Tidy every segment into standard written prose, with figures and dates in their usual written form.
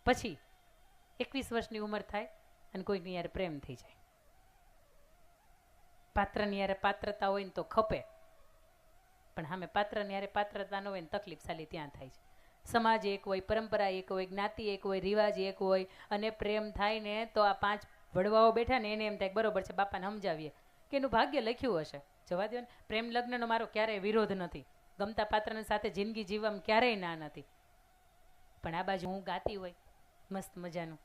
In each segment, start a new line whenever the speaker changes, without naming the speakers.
પછી 21 વર્ષની ઉંમર થાય અને કોઈકની યાર પ્રેમ થઈ જાય. પાત્રની યારે પાત્રતા હોય ને તો ખપે, પણ સામે પાત્રની યારે પાત્રતા ન હોય ને તકલીફ સાલી ત્યાં થાય છે. સમાજ એક હોય, પરંપરા એક હોય, જ્ઞાતિ એક હોય, રિવાજ એક હોય, અને પ્રેમ થાય ને તો આ 5 વડવાઓ બેઠા ને એને એમ થાય બરોબર છે, બાપાને સમજાવીએ કે એનું ભાગ્ય લખ્યું હશે. જવા દો ને, પ્રેમ લગ્નનો મારો ક્યારેય વિરોધ નથી, ગમતા પાત્રની સાથે જિંદગી જીવવામાં ક્યારેય ના નથી. પણ આ બાજુ હું ગાતી હોય મસ્ત મજાનું,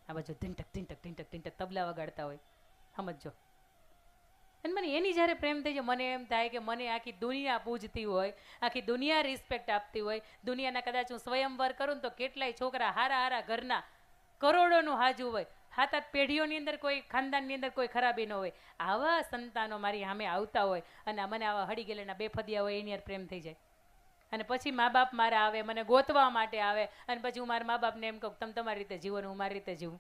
આ બાજુ ઢીંટક ઢીંટક ઢીંટક ઢીંટક તબલા વગાડતા હોય, સમજો. અને મને એની જ્યારે પ્રેમ થઈ જાય મને એમ થાય કે મને આખી દુનિયા પૂજતી હોય, આખી દુનિયા રિસ્પેક્ટ આપતી હોય. દુનિયાના કદાચ હું સ્વયંવર કરું ને તો કેટલાય છોકરા હારા હારા ઘરના કરોડોનું હાજુ હોય, 7-8 પેઢીઓની અંદર કોઈ ખાનદાનની અંદર કોઈ ખરાબી ન હોય, આવા સંતાનો મારી સામે આવતા હોય અને મને આવા હળી ગયેલાના બેફદિયા હોય એની યાર પ્રેમ થઈ જાય. અને પછી મા બાપ મારા આવે, મને ગોતવા માટે આવે, અને પછી હું મારા મા બાપને એમ કહું તમે તમારી રીતે જીવો ને હું મારી રીતે જીવું.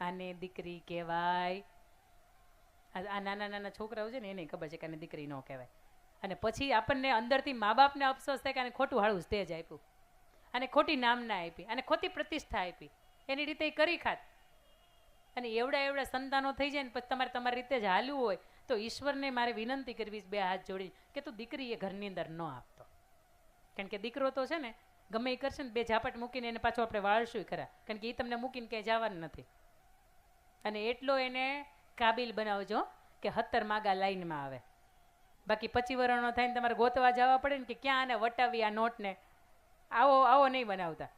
આને દીકરી કહેવાય? આ નાના નાના છોકરાઓ છે ને એને ખબર છે કે આને દીકરી ન કહેવાય. અને પછી આપણને અંદરથી મા બાપને અફસોસ થાય કે આને ખોટું હાળું સ્ટેજ આપ્યું, અને ખોટી નામના આપી, અને ખોટી પ્રતિષ્ઠા આપી, એની રીતે એ કરી ખાત. અને એવડા સંતાનો થઈ જાય ને પછી તમારે તમારી રીતે જ હાલવું હોય તો ઈશ્વરને મારે વિનંતી કરવી બે હાથ જોડી કે તું દીકરી એ ઘરની અંદર ન આપતો. કારણ કે દીકરો તો છે ને ગમે એ કરશે ને 2 ઝાપટ મૂકીને એને પાછું આપણે વાળશું ખરા, કારણ કે એ તમને મૂકીને ક્યાંય જવાનું નથી. અને એટલો એને કાબિલ બનાવજો કે 17 માગા લાઈનમાં આવે. બાકી 25 વર્ષનો થાય ને તમારે ગોતવા જવા પડે ને કે ક્યાં આને વટાવી આ નોટને, આવો નહીં બનાવતા.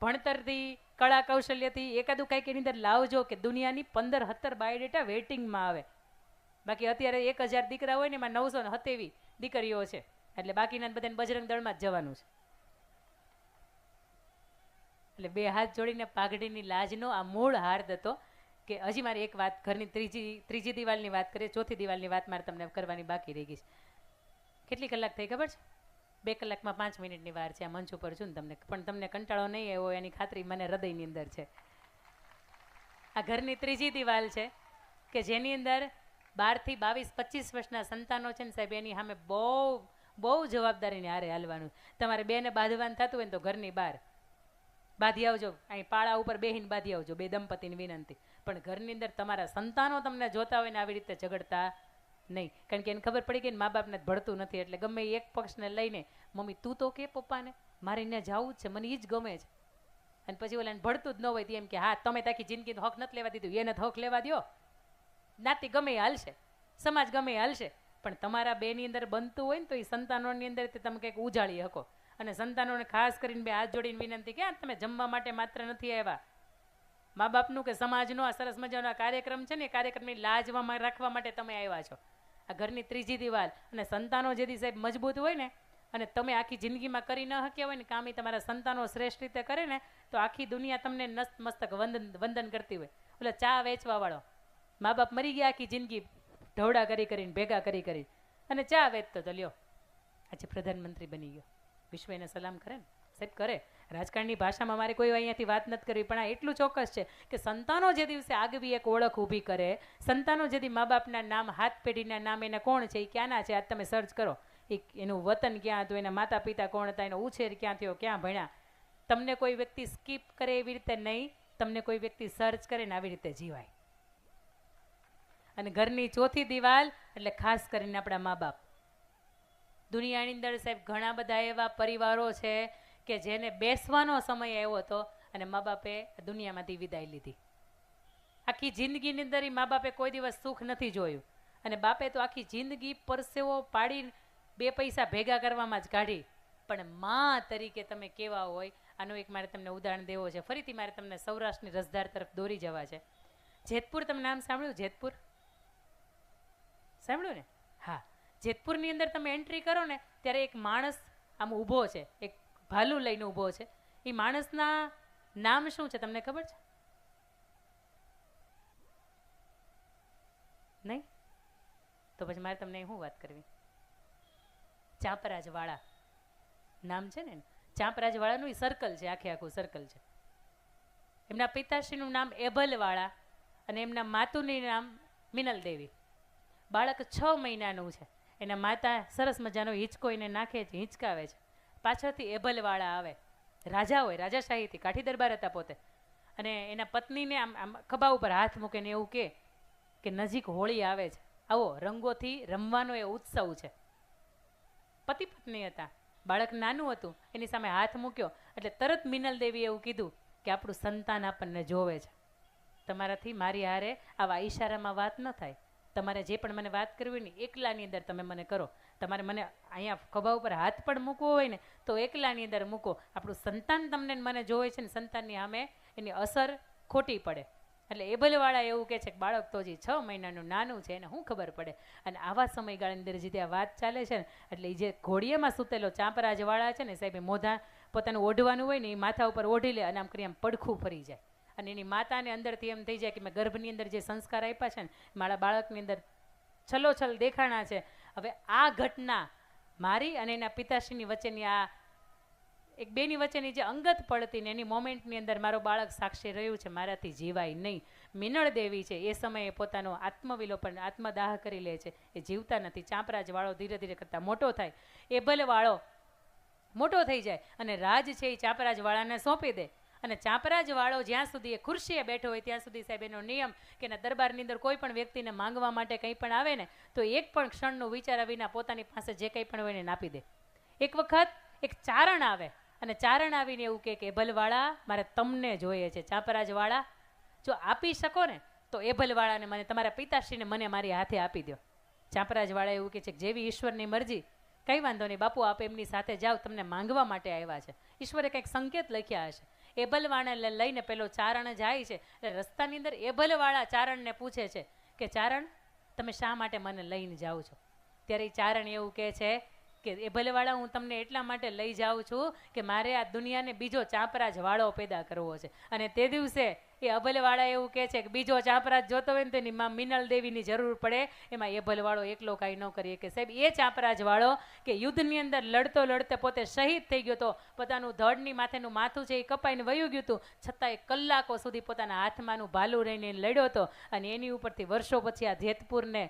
ભણતરથી, કળા કૌશલ્યથી એકાદું કંઈક એની અંદર લાવજો કે દુનિયાની 15-17 બાયોડેટા વેઇટિંગમાં આવે. બાકી અત્યારે 1000 દીકરા હોય ને એમાં 927 દીકરીઓ છે, એટલે બાકીના બધાને બજરંગ દળમાં જ જવાનું છે. એટલે 2 હાથ જોડીને પાઘડીની લાજનો આ મૂળ હાર્દ હતો. કે હજી મારી એક વાત, ઘરની ત્રીજી દિવાલની વાત કરીએ, ચોથી દિવાલની વાત મારે તમને કરવાની બાકી રહી ગઈ છે. કેટલી કલાક થઈ ખબર છે? 2 કલાકમાં 5 મિનિટની વાર છે. આ મંચ ઉપર છું ને તમને, પણ તમને કંટાળો નહીં આવ્યો એની ખાતરી મને હૃદયની અંદર છે. આ ઘરની ત્રીજી દિવાલ છે કે જેની અંદર 12 થી 22, 25 વર્ષના સંતાનો છે ને સાહેબ, એની સામે બહુ જવાબદારીને હારે હાલવાનું. તમારે 2ને બાંધવાનું થતું હોય ને તો ઘરની બહાર બાંધી આવજો, અહીં પાળા ઉપર બેહીને બાંધી આવજો, 2 દંપતીની વિનંતી. પણ ઘરની અંદર તમારા સંતાનો તમને જોતા હોય ને આવી રીતે ઝઘડતા નહીં, કારણ કે એને ખબર પડી ગઈ ને મા બાપને ભળતું નથી, એટલે ગમે એક પક્ષને લઈને મમ્મી તું તો કે પપ્પાને મારે એને જવું જ છે, મને એ જ ગમે છે. અને પછી ઓલાને ભળતું જ ન હોય તો એમ કે હા તમે તાકી જિંદગીનો હક નથી લેવા દીધું, એને હક લેવા દો. જ્ઞાતિ ગમે હાલશે, સમાજ ગમે હાલશે, પણ તમારા 2ની અંદર બનતું હોય ને તો એ સંતાનોની અંદર તમે કંઈક ઉજાળી શકો. અને સંતાનોને ખાસ કરીને 2 હાથ જોડીને વિનંતી કે તમે જમવા માટે માત્ર નથી આવ્યા. મા બાપનું કે સમાજનો આ સરસ મજાનો કાર્યક્રમ છે ને, એ કાર્યક્રમની લાજમાં રાખવા માટે તમે આવ્યા છો. આ ઘરની ત્રીજી દિવાલ. અને સંતાનો જેથી સાહેબ મજબૂત હોય ને, અને તમે આખી જિંદગીમાં કરી ન શક્યા હોય ને કામ એ તમારા સંતાનો શ્રેષ્ઠ રીતે કરે ને, તો આખી દુનિયા તમને નસ્ત મસ્તક વંદન કરતી હોય. એટલે ચા વેચવાવાળો મા બાપ મરી ગયા આખી જિંદગી ઢવડા કરીને ભેગા કરી અને ચા વેચતો તો લ્યો આજે પ્રધાનમંત્રી બની ગયો. વિશ્વ એને સલામ કરે ને સાહેબ, કરે. રાજકારણની ભાષામાં મારે કોઈ અહીંયાથી વાત નથી કરવી, પણ આ એટલું ચોક્કસ છે કે સંતાનો જે દિવસે આગવી એક ઓળખ ઊભી કરે, સંતાનો જેથી મા બાપના નામ, હાથ પેઢીના નામ એને કોણ છે, એ ક્યાંના છે, આજ તમે સર્ચ કરો, એનું વતન ક્યાં હતું, એના માતા પિતા કોણ હતા, એનો ઉછેર ક્યાં થયો, ક્યાં ભણ્યા. તમને કોઈ વ્યક્તિ સ્કીપ કરે એવી રીતે નહીં, તમને કોઈ વ્યક્તિ સર્ચ કરે ને આવી રીતે જીવાય. અને ઘરની ચોથી દિવાલ એટલે ખાસ કરીને આપણા મા બાપ. દુનિયાની અંદર સાહેબ ઘણા બધા એવા પરિવારો છે કે જેને બેસવાનો સમય આવ્યો હતો અને મા બાપે દુનિયામાંથી વિદાય લીધી. આખી જિંદગીની અંદર મા બાપે કોઈ દિવસ સુખ નથી જોયું, અને બાપે તો આખી જિંદગી પરસેવો પાડી 2 પૈસા ભેગા કરવામાં જ કાઢી. પણ મા તરીકે તમે કેવા હોય, આનું એક મારે તમને ઉદાહરણ દેવો છે. ફરીથી મારે તમને સૌરાષ્ટ્રની રસધાર તરફ દોરી જવા છે. જેતપુર, તમે નામ સાંભળ્યું? જેતપુર સાંભળ્યું ને? હા, જેતપુરની અંદર તમે એન્ટ્રી કરો ને ત્યારે એક માણસ આમ ઊભો છે, એક ભાલું લઈને ઊભો છે. એ માણસના નામ શું છે તમને ખબર છે? નહીં? તો પછી મારે તમને શું વાત કરવી? ચાંપરાજવાળા નામ છે ને, ચાંપરાજવાળાનું એ સર્કલ છે, આખું સર્કલ છે. એમના પિતાશ્રીનું નામ એભલવાળા અને એમના માતુનું નામ મિનલ દેવી. બાળક 6 મહિનાનું છે. એના માતા સરસ મજાનો હિંચકો એને નાખે છે, હિંચકાવે છે. પાછળથી એભલવાળા આવે રાજા હોય, રાજાશાહીથી, કાઠી દરબાર હતા પોતે. અને એના પત્નીને આમ આમ ખભા ઉપર હાથ મૂકીને એવું કે નજીક હોળી આવે છે, આવો રંગોથી રમવાનો એ ઉત્સવ છે. પતિ પત્ની હતા, બાળક નાનું હતું, એની સામે હાથ મૂક્યો એટલે તરત મિનલ દેવી એવું કીધું કે આપણું સંતાન આપણને જોવે છે, તમારાથી મારી હારે આવા ઈશારામાં વાત ન થાય, તમારે જે પણ મને વાત કરવી હોય ને એકલાની અંદર તમે મને કરો, તમારે મને અહીંયા ખભા ઉપર હાથ પણ મૂકવો હોય ને તો એકલાની અંદર મૂકો, આપણું સંતાન તમને મને જોવે છે ને સંતાનની સામે એની અસર ખોટી પડે. એટલે એબલવાળા એવું કહે છે કે બાળક તો હજી 6 મહિનાનું નાનું છે, એને શું ખબર પડે. અને આવા સમયગાળાની અંદર જે આ વાત ચાલે છે ને, એટલે એ જે ઘોડિયામાં સૂતેલો ચાંપરાજવાળા છે ને સાહેબ, એ મોઢા પોતાનું ઓઢવાનું હોય ને એ માથા ઉપર ઓઢી લે અને આમ કરી આમ પડખું ફરી જાય. અને એની માતાને અંદરથી એમ થઈ જાય કે મેં ગર્ભની અંદર જે સંસ્કાર આપ્યા છે ને મારા બાળકની અંદર છલોછલ દેખાણા છે. હવે આ ઘટના મારી અને એના પિતાશ્રીની વચ્ચેની આ એક બેની વચ્ચેની જે અંગત પડતી ને એની મોમેન્ટની અંદર મારો બાળક સાક્ષી રહ્યું છે, મારાથી જીવાય નહીં. મિનળ દેવી છે એ સમયે પોતાનો આત્મવિલોપન, આત્મદાહ કરી લે છે, એ જીવતા નથી. ચાંપરાજવાળો ધીરે ધીરે કરતાં મોટો થાય, એબલવાળો મોટો થઈ જાય અને રાજ છે એ ચાંપરાજવાળાને સોંપી દે. અને ચાંપરાજવાળો જ્યાં સુધી એ ખુરશીએ બેઠો હોય ત્યાં સુધી સાહેબ એનો નિયમ કે એના દરબારની અંદર કોઈ પણ વ્યક્તિને માંગવા માટે કંઈ પણ આવે ને તો એક પણ ક્ષણનું વિચાર્યા વિના પોતાની પાસે જે કંઈ પણ હોય એને આપી દે. એક વખત એક ચારણ આવે અને ચારણ આવીને એવું કે એબલવાળા મારે તમને જોઈએ છે, ચાંપરાજવાળા જો આપી શકો ને તો એબલવાળાને મને, તમારા પિતાશ્રીને મને મારી હાથે આપી દો. ચાંપરાજવાળા એવું કહે છે કે જેવી ઈશ્વરની મરજી, કંઈ વાંધો નહીં બાપુ, આપ એમની સાથે જાઓ, તમને માંગવા માટે આવ્યા છે, ઈશ્વરે કંઈક સંકેત લખ્યા હશે. એબલવાળાને લઈને પેલો ચારણ જાય છે. એટલે રસ્તાની અંદર એબલવાળા ચારણને પૂછે છે કે ચારણ તમે શા માટે મને લઈને જાઓ છો? ત્યારે એ ચારણ એવું કહે છે કે એબલવાળા હું તમને એટલા માટે લઈ જાઉં છું કે મારે આ દુનિયાને બીજો ચાંપરાજવાળો પેદા કરવો છે. અને તે દિવસે એ અબલવાળા એવું કહે છે કે બીજો ચાંપરાજ જોતો હોય ને તો એની માં મિનળ દેવીની જરૂર પડે, એમાં એબલવાળો એકલો કાંઈ ન કરીએ. કે સાહેબ એ ચાંપરાજવાળો કે યુદ્ધની અંદર લડતો લડતે પોતે શહીદ થઈ ગયો હતો, પોતાનું ધડની માથેનું માથું છે એ કપાઈને વયું ગયું હતું, છતાંય કલાકો સુધી પોતાના હાથમાંનું ભાલું રહીને લડ્યો હતો. અને એની ઉપરથી વર્ષો પછી આ જેતપુરને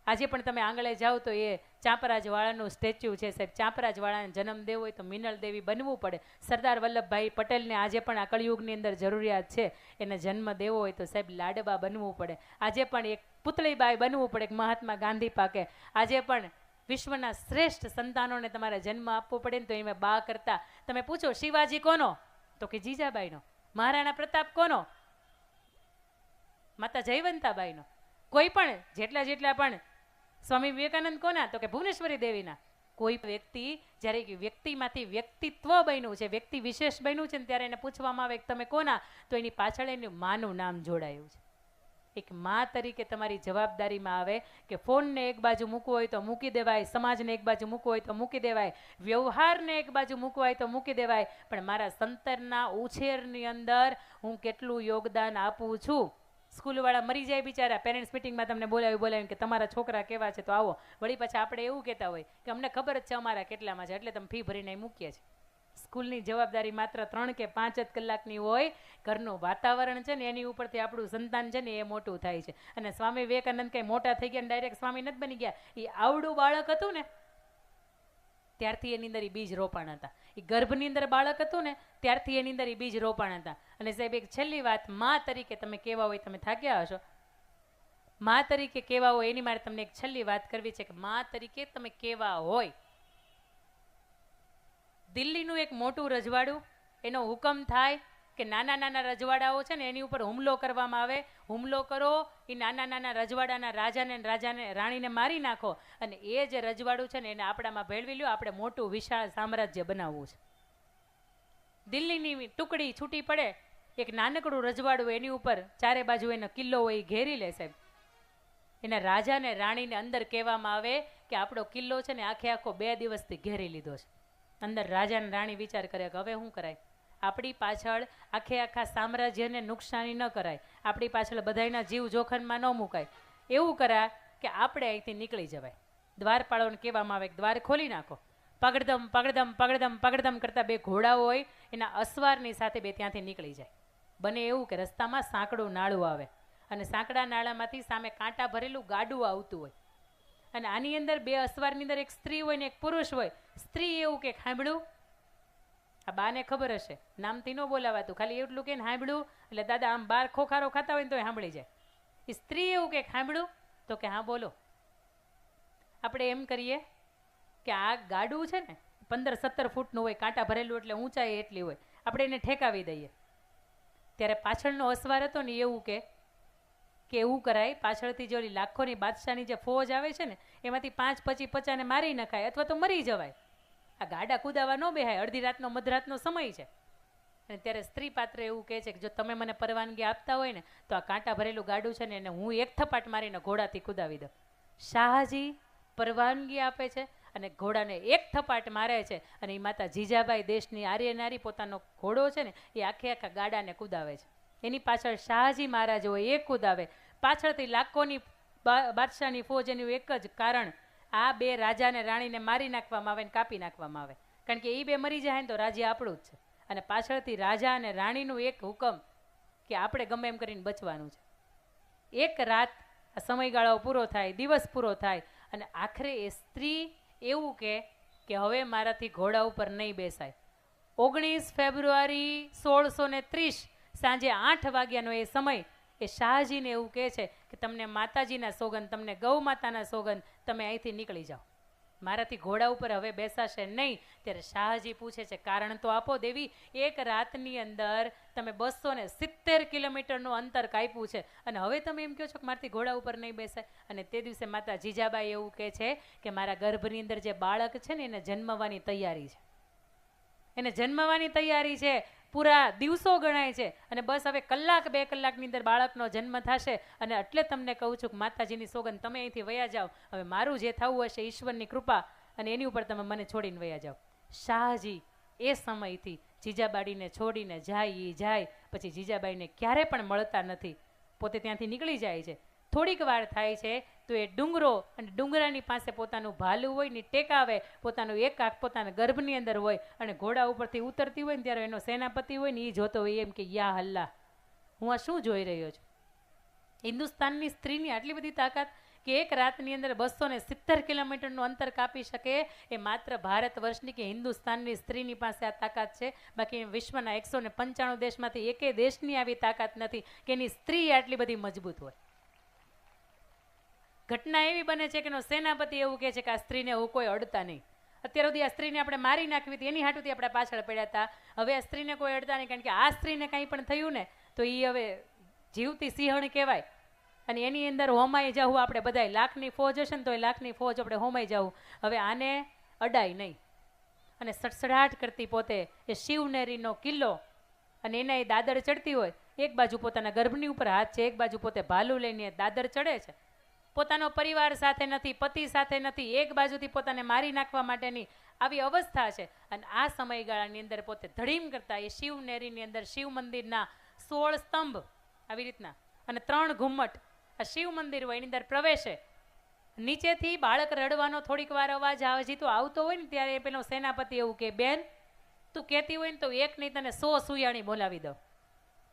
આજે પણ તમે આંગળે જાઓ તો એ ચાંપરાજવાળાનું સ્ટેચ્યુ છે સાહેબ. ચાંપરાજવાળાને જન્મ દેવો હોય તો મિનળ દેવી બનવું પડે. સરદાર વલ્લભભાઈ પટેલને આજે પણ આ કળિયુગની અંદર જરૂરિયાત છે, એને જન્મ દેવો હોય તો સાહેબ લાડબા બનવું પડે. આજે પણ એક પુતળીબાઈ બનવું પડે, એક મહાત્મા ગાંધી પાકે. આજે પણ વિશ્વના શ્રેષ્ઠ સંતાનોને તમારે જન્મ આપવો પડે ને તો એમાં બા કરતા તમે પૂછો શિવાજી કોનો તો કે જીજાબાઈનો, મહારાણા પ્રતાપ કોનો, માતા જયવંતાબાઈનો, કોઈ પણ જેટલા પણ સ્વામી વિવેકાનંદ કોના તો કે ભુવનેશ્વરી દેવીના. કોઈ વ્યક્તિ જ્યારે વ્યક્તિમાંથી વ્યક્તિત્વ બન્યું છે, વ્યક્તિ વિશેષ બન્યું છે ને ત્યારે એને પૂછવામાં આવે કે તમે કોના, તો એની પાછળ એનું માનું નામ જોડાયું છે. એક મા તરીકે તમારી જવાબદારીમાં આવે કે ફોનને એક બાજુ મૂકવો હોય તો મૂકી દેવાય, સમાજને એક બાજુ મૂકવો હોય તો મૂકી દેવાય, વ્યવહારને એક બાજુ મૂકવો હોય તો મૂકી દેવાય, પણ મારા સંતાનના ઉછેરની અંદર હું કેટલું યોગદાન આપું છું. સ્કૂલવાળા મરી જાય બિચારા, પેરેન્ટ્સ મિટિંગમાં તમને બોલાવ્યું કે તમારા છોકરા કેવા છે તો આવો, વળી પાછા આપણે એવું કહેતા હોય કે અમને ખબર જ છે અમારા કેટલામાં છે એટલે તમે ફી ભરીને મૂકીએ છીએ. સ્કૂલની જવાબદારી માત્ર 3 કે 5 જ કલાકની હોય, ઘરનું વાતાવરણ છે ને એની ઉપરથી આપણું સંતાન છે ને એ મોટું થાય છે. અને સ્વામી વિવેકાનંદ કંઈ મોટા થઈ ગયા ડાયરેક્ટ સ્વામી નથી બની ગયા, એ આવડું બાળક હતું ને ત્યારથી એની અંદર એ બીજ રોપાણ હતા. એ ગર્ભની અંદર બાળક હતું ને ત્યારથી એની અંદર એ બીજ રોપાણ હતા. અને સાહેબ એક છેલ્લી વાત, મા તરીકે તમે કેવા હોય, તમે થાક્યા હશો, મા તરીકે કેવા હોય એની મારે તમને એક છેલ્લી વાત કરવી છે કે મા તરીકે તમે કેવા હોય. દિલ્હીનું એક મોટું રજવાડું, એનો હુકમ થાય કે નાના નાના રજવાડાઓ છે ને એની ઉપર હુમલો કરવામાં આવે, હુમલો કરો, એ નાના નાના રજવાડાના રાજાને રાણીને મારી નાખો, અને એ જે રજવાડું છે ને એને આપણામાં ભેળવી લ્યો, આપણે મોટું વિશાળ સામ્રાજ્ય બનાવવું છે. દિલ્હીની ટુકડી છૂટી પડે, એક નાનકડું રજવાડું એની ઉપર ચારે બાજુ એનો કિલ્લો હોય એ ઘેરી લે સાહેબ. એના રાજાને રાણીને અંદર કહેવામાં આવે કે આપણો કિલ્લો છે ને આખો 2 દિવસથી ઘેરી લીધો છે. અંદર રાજા અને રાણી વિચાર કરે કે હવે શું કરાય, આપણી પાછળ આખા સામ્રાજ્યને નુકસાની ન કરાય, આપણી પાછળ બધાના જીવ જોખમમાં ન મુકાય. એવું કરા કે આપણે અહીંથી નીકળી જવાય. દ્વારપાળોને કહેવામાં આવે કે દ્વાર ખોલી નાખો. પગડધમ પગડધમ પગડધમ પગડધમ કરતા 2 ઘોડાઓ હોય એના અસવારની સાથે 2 ત્યાંથી નીકળી જાય. બને એવું કે રસ્તામાં સાંકડું નાળું આવે અને સાંકડા નાળામાંથી સામે કાંટા ભરેલું ગાડું આવતું હોય, અને આની અંદર 2 અસવારની અંદર એક સ્ત્રી હોય ને એક પુરુષ હોય. સ્ત્રી એવું કે સાંભળ્યું આ બાને ખબર હશે, નામથી ન બોલાવાતું, ખાલી એટલું કે સાંભળ્યું એટલે દાદા આમ બાર ખોખારો ખાતા હોય ને તો સાંભળી જાય. એ સ્ત્રી એવું કે સાંભળ્યું તો કે હા બોલો. આપણે એમ કરીએ કે આ ગાડું છે ને 15-17 ફૂટનું હોય, કાંટા ભરેલું એટલે ઊંચાઈ એટલી હોય, આપણે એને ઠેકાવી દઈએ. ત્યારે પાછળનો અસવાર હતો ને એવું કે એવું કરાય, પાછળથી જે ઓલી લાખોની બાદશાહની જે ફોજ આવે છે ને એમાંથી 5-25-50 મારી નખાય અથવા તો મરી જવાય. આ ગાડા કુદાવા ન બેહાય, અડધી રાતનો મધરાતનો સમય છે. અને ત્યારે સ્ત્રી પાત્ર એવું કહે છે કે જો તમે મને પરવાનગી આપતા હોય ને તો આ કાંટા ભરેલું ગાડું છે ને એને હું એક થપાટ મારીને ઘોડાથી કુદાવી દઉં. શાહજી પરવાનગી આપે છે અને ઘોડાને એક થપાટ મારે છે અને એ માતા જીજાબાઈ દેશની આર્ય નારી પોતાનો ઘોડો છે ને એ આખા ગાડાને કુદાવે છે. એની પાછળ શાહજી મહારાજ હોય એ કુદાવે, પાછળથી લાખોની બાદશાહની ફોજ. એનું એક જ કારણ, આ બે રાજાને રાણીને મારી નાખવામાં આવે ને કાપી નાખવામાં આવે, કારણ કે એ બે મરી જાય ને તો રાજ્ય આપણું જ છે. અને પાછળથી રાજા અને રાણીનું એક હુકમ કે આપણે ગમે એમ કરીને બચવાનું છે. એક રાત આ સમયગાળો પૂરો થાય, દિવસ પૂરો થાય અને આખરે એ સ્ત્રી એવું કે હવે મારાથી ઘોડા ઉપર નહીં બેસાય. 19 ફેબ્રુઆરી 1630 સાંજે 8 વાગ્યાનો એ સમય. એ શાહજીને એવું કહે છે કે તમને માતાજીના સોગંદ, તમને ગૌ માતાના સોગંદ, તમે અહીંથી નીકળી જાઓ, મારાથી ઘોડા ઉપર હવે બેસાશે નહીં. ત્યારે શાહજી પૂછે છે કારણ તો આપો દેવી, એક રાતની અંદર તમે 270 કિલોમીટરનું અંતર કાપ્યું છે અને હવે તમે એમ કહો છો કે મારાથી ઘોડા ઉપર નહીં બેસાય. અને તે દિવસે માતા જીજાબાઈ એવું કહે છે કે મારા ગર્ભની અંદર જે બાળક છે ને એને જન્મવાની તૈયારી છે, એને જન્મવાની તૈયારી છે, પૂરા દિવસો ગણાય છે અને બસ હવે 1-2 કલાકની અંદર બાળકનો જન્મ થશે. અને એટલે તમને કહું છું કે માતાજીની સોગંદ તમે અહીંથી વયા જાઓ, હવે મારું જે થવું હશે ઈશ્વરની કૃપા અને એની ઉપર તમે મને છોડીને વયા જાઓ. શાહજી એ સમયથી જીજાબાઈને છોડીને જાય, પછી જીજાબાઈને ક્યારે પણ મળતા નથી, પોતે ત્યાંથી નીકળી જાય છે. થોડીક વાર થાય છે તો એ ડુંગરો અને ડુંગરાની પાસે પોતાનું ભાલું હોય ને ટેકાવે, પોતાનું એક આંખ પોતાના ગર્ભની અંદર હોય અને ઘોડા ઉપરથી ઉતરતી હોય ને ત્યારે એનો સેનાપતિ હોય ને એ જોતો હોય એમ કે યા અલ્લાહ, હું આ શું જોઈ રહ્યો છું. હિન્દુસ્તાનની સ્ત્રીની આટલી બધી તાકાત કે એક રાતની અંદર 270 કિલોમીટરનું અંતર કાપી શકે, એ માત્ર ભારત વર્ષની કે હિન્દુસ્તાનની સ્ત્રીની પાસે આ તાકાત છે. બાકી વિશ્વના 195 દેશમાંથી એકે દેશની આવી તાકાત નથી કે એની સ્ત્રી આટલી બધી મજબૂત હોય. ઘટના એવી બને છે કે એનો સેનાપતિ એવું કહે છે કે આ સ્ત્રીને હું કોઈ અડતા નહીં. અત્યાર સુધી આ સ્ત્રીને આપણે મારી નાખવી હતી, એની હાટુથી આપણે પાછળ પડ્યા હતા. હવે આ સ્ત્રીને કોઈ અડતા નહીં, કારણ કે આ સ્ત્રીને કંઈ પણ થયું ને તો એ હવે જીવતી સિંહણ કહેવાય અને એની અંદર હોમાઈ જવું. આપણે બધા લાખની ફોજ હશે ને તો એ લાખની ફોજ આપણે હોમાઈ જવું. હવે આને અડાય નહીં અને સડસડાટ કરતી પોતે એ શિવનેરીનો કિલ્લો અને એને એ દાદર ચડતી હોય, એક બાજુ પોતાના ગર્ભની ઉપર હાથ છે, એક બાજુ પોતે ભાલું લઈને દાદર ચડે છે. પોતાનો પરિવાર સાથે નથી, પતિ સાથે નથી, એક બાજુથી પોતાને મારી નાખવા માટેની આવી અવસ્થા છે. અને આ સમયગાળાની અંદર પોતે ધડીમ કરતા એ શિવનેરીની અંદર શિવ મંદિરના 16 સ્તંભ આવી રીતના અને 3 ઘુમ્મટ આ શિવ મંદિર હોય એની અંદર પ્રવેશે. નીચેથી બાળક રડવાનો થોડીક વાર અવાજ હજી તો આવતો હોય ને ત્યારે પેલો સેનાપતિ એવું કે બેન તું કહેતી હોય ને તો એક નહીં તને 100 સુયાણી બોલાવી દઉં,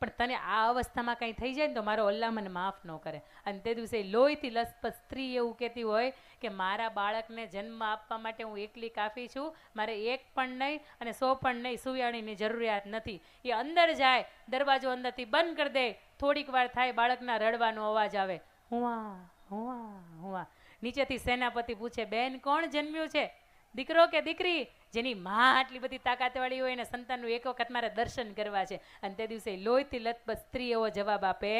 પણ તને આ અવસ્થામાં કંઈ થઈ જાય ને તો મારો અલ્લાહ મને માફ ન કરે. અને તે દિવસે લોહીથી લથપથ સ્ત્રી એવું કહેતી હોય કે મારા બાળકને જન્મ આપવા માટે હું એકલી કાફી છું, મારે એક પણ નહીં અને 100 પણ નહીં સુયાણીની જરૂરિયાત નથી. એ અંદર જાય, દરવાજો અંદરથી બંધ કરી દે, થોડીક વાર થાય બાળકના રડવાનો અવાજ આવે, હુઆ હુઆ હુઆ. નીચેથી સેનાપતિ પૂછે બેન કોણ જન્મ્યું છે, દીકરો કે દીકરી? જેની માં આટલી બધી તાકાતવાળી હોય એને સંતાનનું એક વખત મારે દર્શન કરવા છે. અને તે દિવસે લોહીથી લથપથ સ્ત્રી એવો જવાબ આપે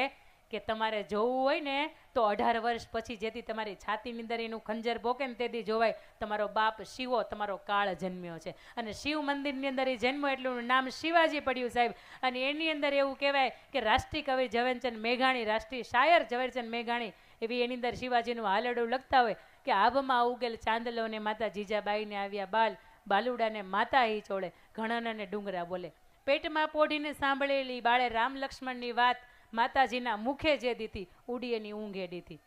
કે તમારે જોવું હોય ને તો 18 વર્ષ પછી જેથી તમારી છાતીની અંદર એનું ખંજર ભોકે ને તેથી જોવાય તમારો બાપ શિવો તમારો કાળ જન્મ્યો છે. અને શિવ મંદિરની અંદર એ જન્મ એટલું નામ શિવાજી પડ્યું સાહેબ. અને એની અંદર એવું કહેવાય કે રાષ્ટ્રીય કવિ ઝવેરચંદ મેઘાણી, રાષ્ટ્રીય શાયર ઝવેરચંદ મેઘાણી એવી એની અંદર શિવાજીનું હાલરડું લખતા હોય કે આભમાં ઉગેલ ચાંદલો ને માતા જીજાબાઈને આવ્યા બાલુડાને માતા ઈ ચોળે, ઘણાને ડુંગરા બોલે. પેટમાં પોઢીને સાંભળેલી બાળે રામ લક્ષ્મણની વાત, માતાજીના મુખે જે દીધી ઉડી એની ઊંઘે દીધી.